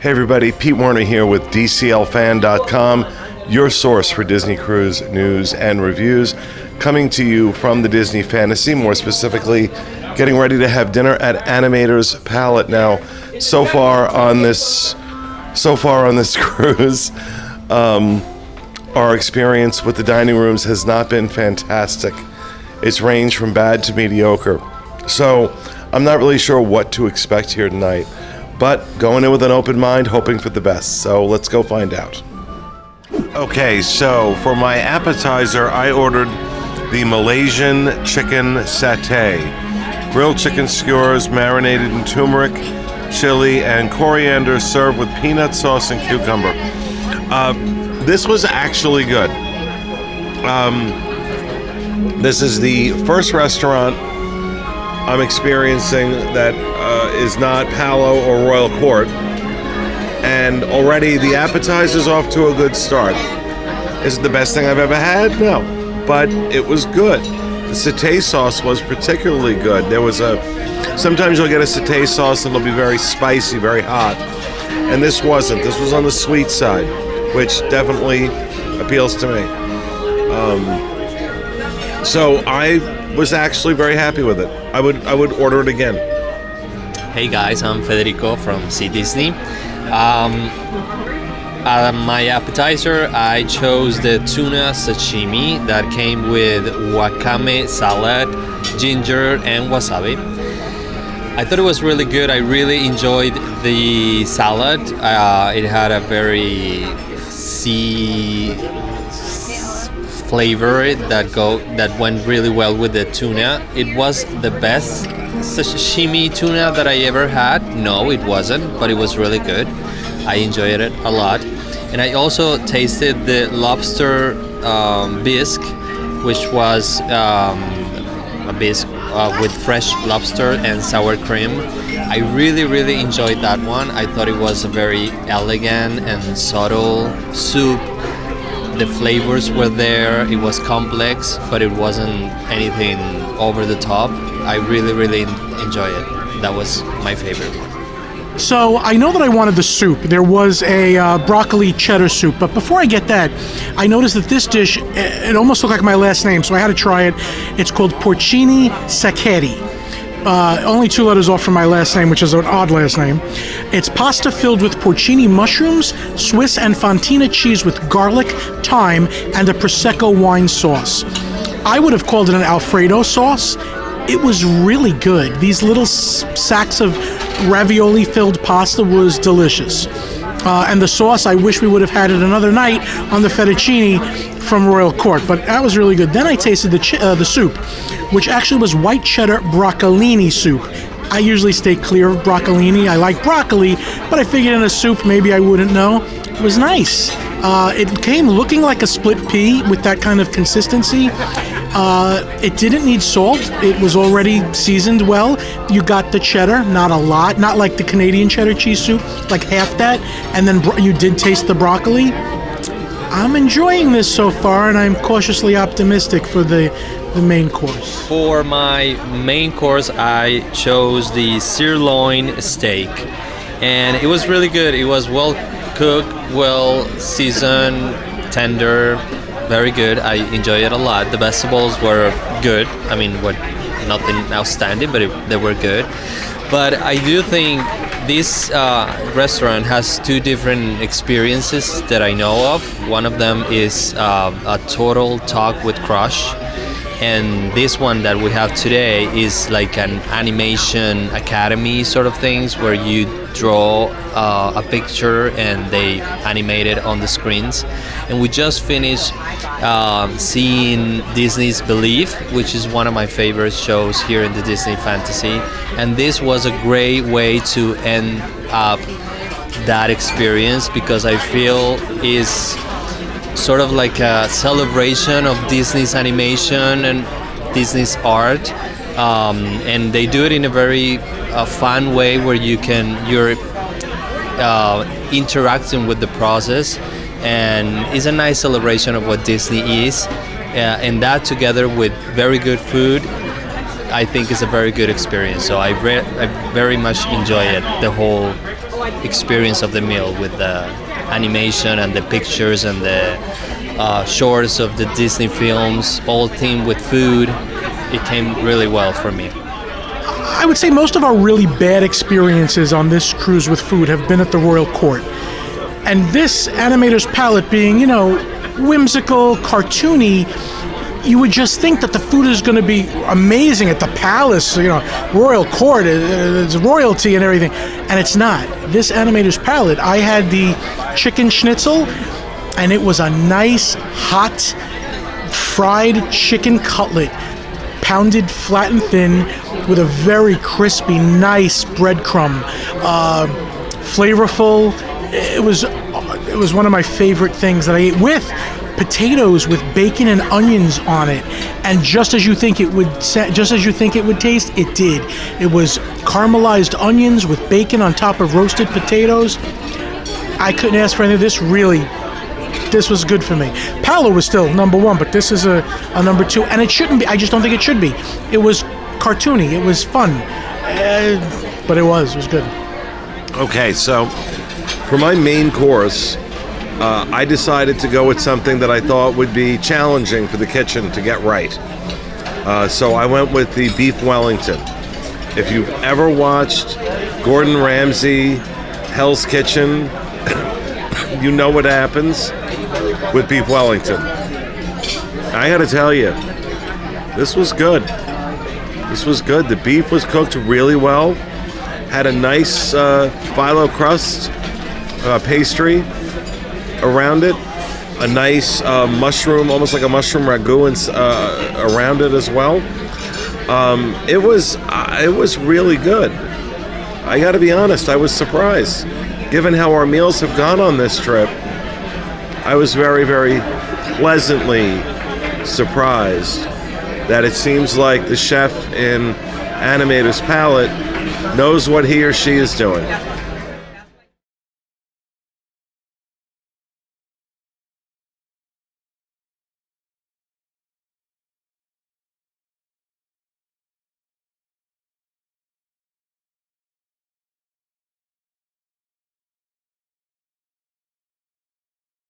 Hey everybody, Pete Werner here with DCLFan.com, your source for Disney Cruise news and reviews, coming to you from the Disney Fantasy, more specifically, getting ready to have dinner at Animator's Palate. Now, so far on this cruise, our experience with the dining rooms has not been fantastic. It's ranged from bad to mediocre. So, I'm not really sure what to expect here tonight. But going in with an open mind, hoping for the best. So let's go find out. Okay, so for my appetizer, I ordered the Malaysian chicken satay. Grilled chicken skewers marinated in turmeric, chili, and coriander, served with peanut sauce and cucumber. This was actually good. This is the first restaurant I'm experiencing that is not Palo or Royal Court, and already the appetizer's off to a good start. Is it the best thing I've ever had? No, but it was good. The satay sauce was particularly good. Sometimes you'll get a satay sauce and it'll be very spicy, very hot, and this wasn't. This was on the sweet side, which definitely appeals to me. So I was actually very happy with it. I would order it again. Hey guys, I'm Federico from Sea Disney. My appetizer, I chose the tuna sashimi that came with wakame salad, ginger, and wasabi. I thought it was really good. I really enjoyed the salad. It had a very sea flavor that went really well with the tuna. It was the best sashimi tuna that I ever had. No, it wasn't, but it was really good. I enjoyed it a lot. And I also tasted the lobster bisque, which was a bisque with fresh lobster and sour cream. I really enjoyed that one. I thought it was a very elegant and subtle soup. The flavors were there. It was complex, but it wasn't anything over the top. I really enjoyed it. That was my favorite one. So I know that I wanted the soup. There was a broccoli cheddar soup, but before I get that, I noticed that this dish, it almost looked like my last name, so I had to try it. It's called porcini saccheri. Only 2 letters off from my last name, which is an odd last name. It's pasta filled with porcini mushrooms, Swiss and Fontina cheese with garlic, thyme, and a Prosecco wine sauce. I would have called it an Alfredo sauce. It was really good. These little sacks of ravioli-filled pasta was delicious. And the sauce, I wish we would have had it another night on the fettuccine from Royal Court, but that was really good. Then I tasted the soup, which actually was white cheddar broccolini soup. I usually stay clear of broccolini. I like broccoli, but I figured in a soup maybe I wouldn't know. It was nice. It came looking like a split pea with that kind of consistency. It didn't need salt. It was already seasoned well. You got the cheddar, not a lot, not like the Canadian cheddar cheese soup, like half that, and then you did taste the broccoli. I'm enjoying this so far, and I'm cautiously optimistic for the main course. For my main course, I chose the sirloin steak, and it was really good. It was well cooked, well seasoned, tender, very good. I enjoyed it a lot. The vegetables were good. I mean, nothing outstanding, but they were good. But I do think this restaurant has 2 different experiences that I know of. One of them is a total talk with Crush, and this one that we have today is like an animation academy sort of things where you draw a picture and they animate it on the screens. And we just finished seeing Disney's Believe, which is one of my favorite shows here in the Disney Fantasy, and this was a great way to end up that experience, because I feel is sort of like a celebration of Disney's animation and Disney's art, and they do it in a very fun way where you're interacting with the process, and it's a nice celebration of what Disney is, and that together with very good food, I think is a very good experience. So I very much enjoy it, the whole experience of the meal with the animation and the pictures and the shorts of the Disney films, all themed with food. It came really well for me. I would say most of our really bad experiences on this cruise with food have been at the Royal Court. And this Animator's Palate being, whimsical, cartoony, you would just think that the food is going to be amazing at the palace, Royal Court, it's royalty and everything. And it's not. This Animator's Palate, I had the chicken Schnitzel, and it was a nice, hot, fried chicken cutlet, pounded flat and thin, with a very crispy, nice breadcrumb, flavorful. It was one of my favorite things that I ate, with potatoes with bacon and onions on it. And just as you think it would taste, it did. It was caramelized onions with bacon on top of roasted potatoes. I couldn't ask for anything. This was good for me. Palo was still number one, but this is a number two, and it shouldn't be. I just don't think it should be. It was cartoony. It was fun, but it was good. Okay, so for my main course, I decided to go with something that I thought would be challenging for the kitchen to get right. So I went with the beef Wellington. If you've ever watched Gordon Ramsay, Hell's Kitchen, you know what happens with beef Wellington. I gotta tell you, this was good. The beef was cooked really well. Had a nice phyllo crust pastry around it. A nice mushroom, almost like a mushroom ragu around it as well. It was really good. I gotta be honest, I was surprised. Given how our meals have gone on this trip, I was very, very pleasantly surprised that it seems like the chef in Animator's Palate knows what he or she is doing.